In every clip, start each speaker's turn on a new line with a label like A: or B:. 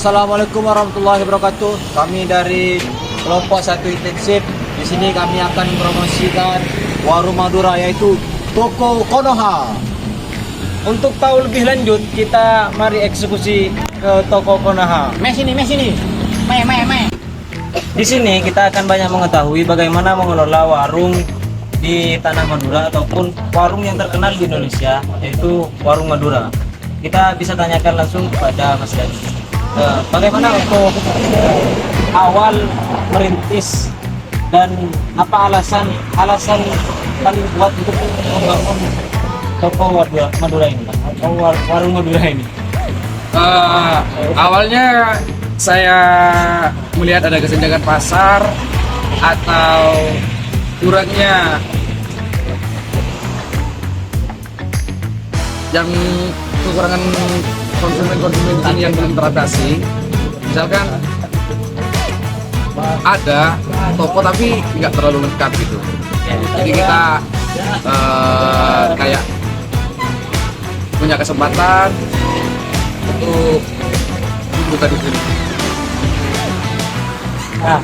A: Assalamualaikum warahmatullahi wabarakatuh. Kami dari kelompok 1 intensif. Di sini kami akan mempromosikan warung Madura yaitu Toko Konoha. Untuk tahu lebih lanjut, kita mari eksekusi ke Toko Konoha. Sini. Di sini kita akan banyak mengetahui bagaimana mengelola warung di tanah Madura ataupun warung yang terkenal di Indonesia, yaitu warung Madura. Kita bisa tanyakan langsung kepada Mas Dani. Bagaimana untuk awal merintis dan apa alasan paling kuat untuk membangun toko Madura ini atau warung Madura ini?
B: Awalnya saya melihat ada kesenjangan pasar atau kurangnya yang kekurangan konsumen ini yang belum teratasi. Misalkan ada toko tapi nggak terlalu lengkap gitu, jadi kita kayak punya kesempatan untuk buka di sini.
A: Nah,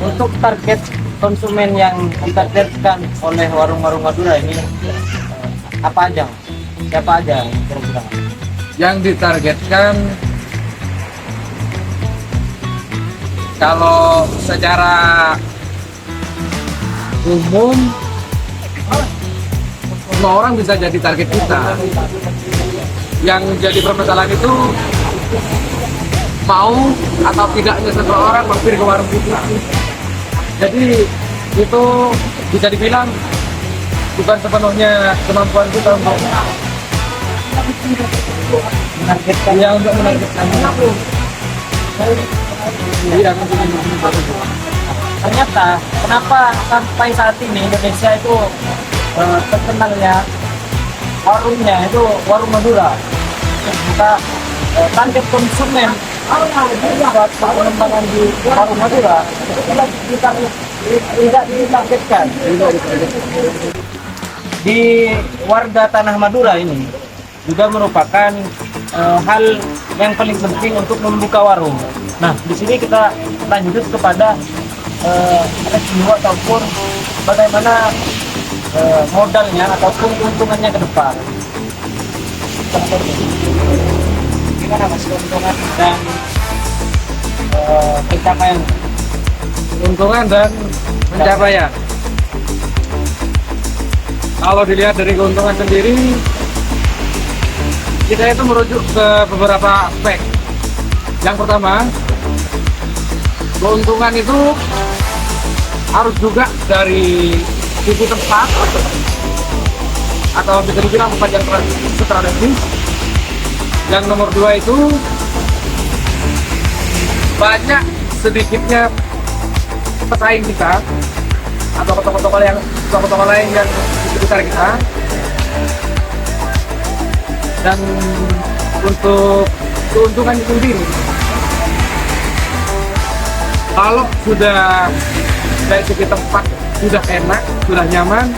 A: untuk target konsumen yang ditargetkan oleh warung-warung Madura ini apa aja? Siapa aja kira-kira?
B: Yang ditargetkan kalau secara umum semua orang bisa jadi target kita. Yang jadi permasalahan itu mau atau tidaknya seseorang mampir ke warung kita. Jadi itu bisa dibilang bukan sepenuhnya kemampuan kita untuk menargetkan. Ya, untuk menargetkan.
A: Ternyata kenapa sampai saat ini Indonesia itu terkenalnya warungnya itu warung Madura. Kita target konsumen buat pengembangan di warung Madura kita tidak ditargetkan. Di warga tanah Madura ini juga merupakan hal yang paling penting untuk membuka warung. Nah, di sini kita lanjut kepada review ataupun bagaimana modalnya ataupun keuntungannya ke depan. Gimana Mas keuntungan dan pencapaian?
B: Keuntungan dan pencapaian. Kalau dilihat dari keuntungan sendiri, kita itu merujuk ke beberapa aspek. Yang pertama, keuntungan itu harus juga dari sisi tempat atau bisa dibilang tempat yang strategis. Yang nomor 2 itu banyak sedikitnya pesaing kita atau toko-toko lain yang di sekitar kita. Dan untuk keuntungan sendiri, kalau sudah dari segi tempat sudah enak, sudah nyaman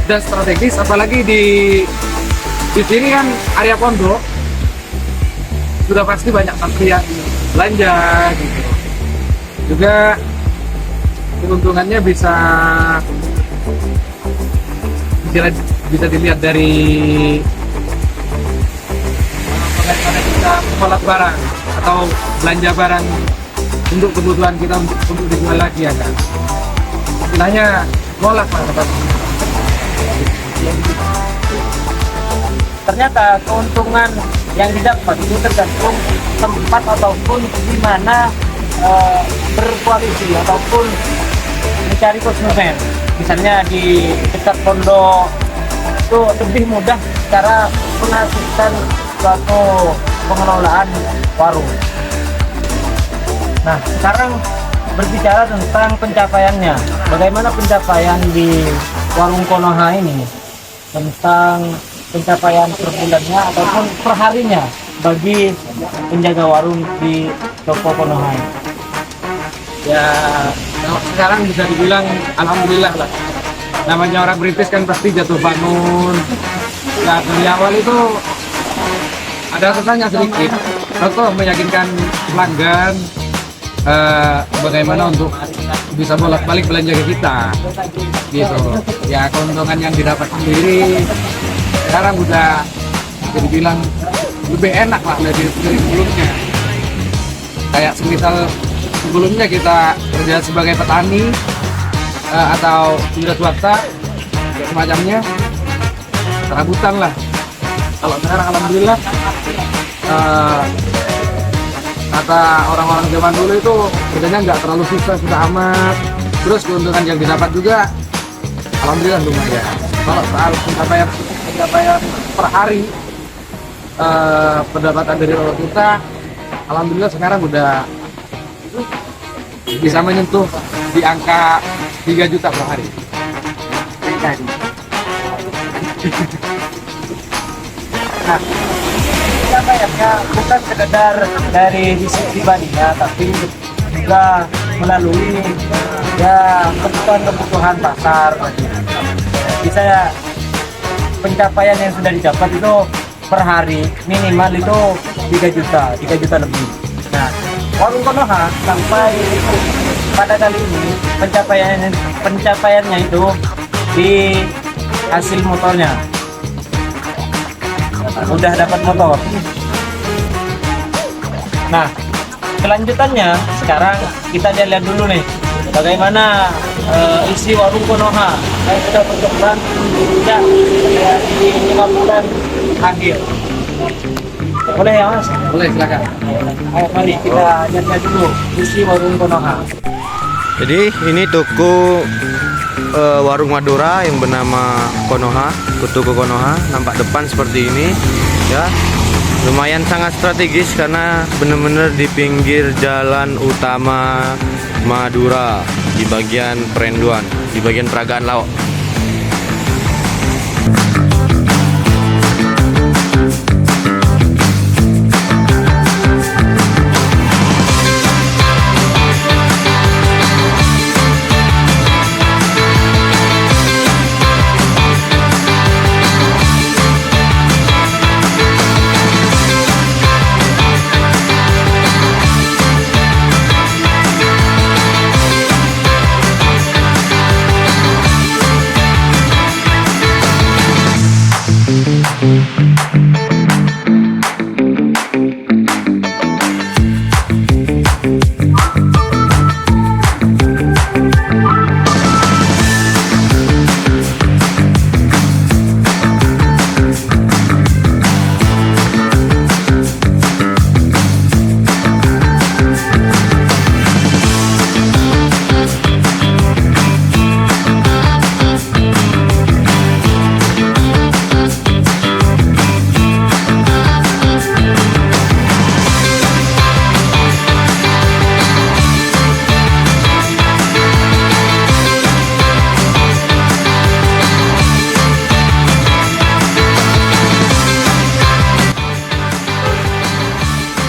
B: dan strategis, apalagi di sini kan area pondok, sudah pasti banyak antrian belanja gitu. Juga keuntungannya bisa dilihat dari bagaimana kita mengolah barang atau belanja barang untuk kebutuhan kita untuk dijual lagi, ya kan. Istilahnya ngolah barang.
A: Ternyata keuntungan yang didapat itu tergantung tempat ataupun di mana berkoalisi ataupun mencari konsumen. Misalnya di dekat pondok itu lebih mudah cara menghasilkan suatu pengelolaan warung. Nah, sekarang berbicara tentang pencapaiannya. Bagaimana pencapaian di warung Konoha ini? Tentang pencapaian per bulannya ataupun per harinya bagi penjaga warung di toko Konoha ini.
B: Ya, sekarang bisa dibilang alhamdulillah lah. Namanya orang British kan pasti jatuh bangun. Ya, dari awal itu ada susahnya sedikit. Contoh meyakinkan pelanggan bagaimana untuk bisa bolak-balik belanja ke kita, gitu. Ya keuntungan yang didapat sendiri sekarang udah bisa dibilang lebih enak lah dari sebelumnya. Kayak semisal sebelumnya kita kerja sebagai petani atau wira swasta semacamnya serabutan lah. Kalau sekarang alhamdulillah kata orang-orang zaman dulu itu kerjanya nggak terlalu susah amat. Terus keuntungan yang didapat juga alhamdulillah lumayan. Kalau soal pencapaian per hari pendapatan dari orang kita alhamdulillah sekarang udah bisa menyentuh di angka 3 juta per hari.
A: Nah, pencapaiannya bukan sekedar dari sisi pribadinya, tapi juga melalui ya kebutuhan pasar. Bisa ya, pencapaian yang sudah didapat itu per hari minimal itu 3 juta lebih. Nah, warung Konoha sampai pada kali ini pencapaiannya itu di hasil motornya. Udah dapat motor. Nah, kelanjutannya sekarang kita lihat dulu nih bagaimana isi warung Konoha yang sudah berkembang sejak di 5 bulan akhir. Boleh ya Mas?
B: Boleh, silakan.
A: Ayo mari kita lihat dulu isi warung Konoha.
C: Jadi ini toko warung Madura yang bernama Konoha, toko Konoha. Nampak depan seperti ini, ya. Lumayan sangat strategis karena benar-benar di pinggir jalan utama Madura di bagian perenduan, di bagian peragaan laut.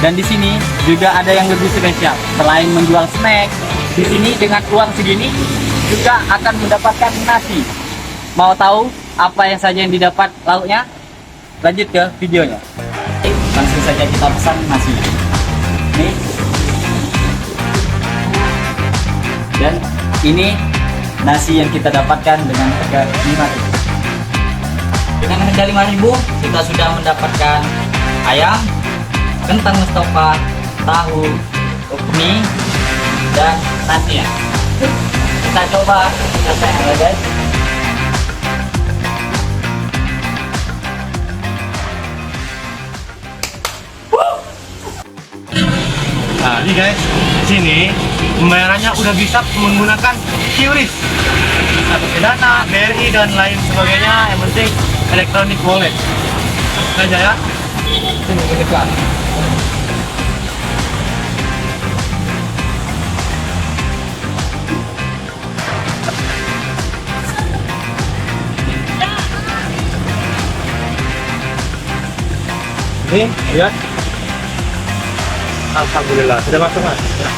D: Dan di sini juga ada yang lebih spesial. Selain menjual snack, di sini dengan uang segini juga akan mendapatkan nasi. Mau tahu apa yang saja yang didapat lauknya? Lanjut ke videonya. Langsung saja kita pesan nasinya. Nih. Dan ini nasi yang kita dapatkan dengan harga 5.000. Dengan harga 5.000 kita sudah mendapatkan ayam, kentang mustafa, tahu, mie, dan nasinya. Kita coba rasanya ya guys.
C: Nah, ini guys, di sini pembayarannya udah bisa menggunakan QRIS, atau Dana, BRI dan lain sebagainya. Yang penting electronic wallet. Aja ya.
B: Sini ke depan.
C: Ini lihat. Alhamdulillah sudah masuk Mas. Ya.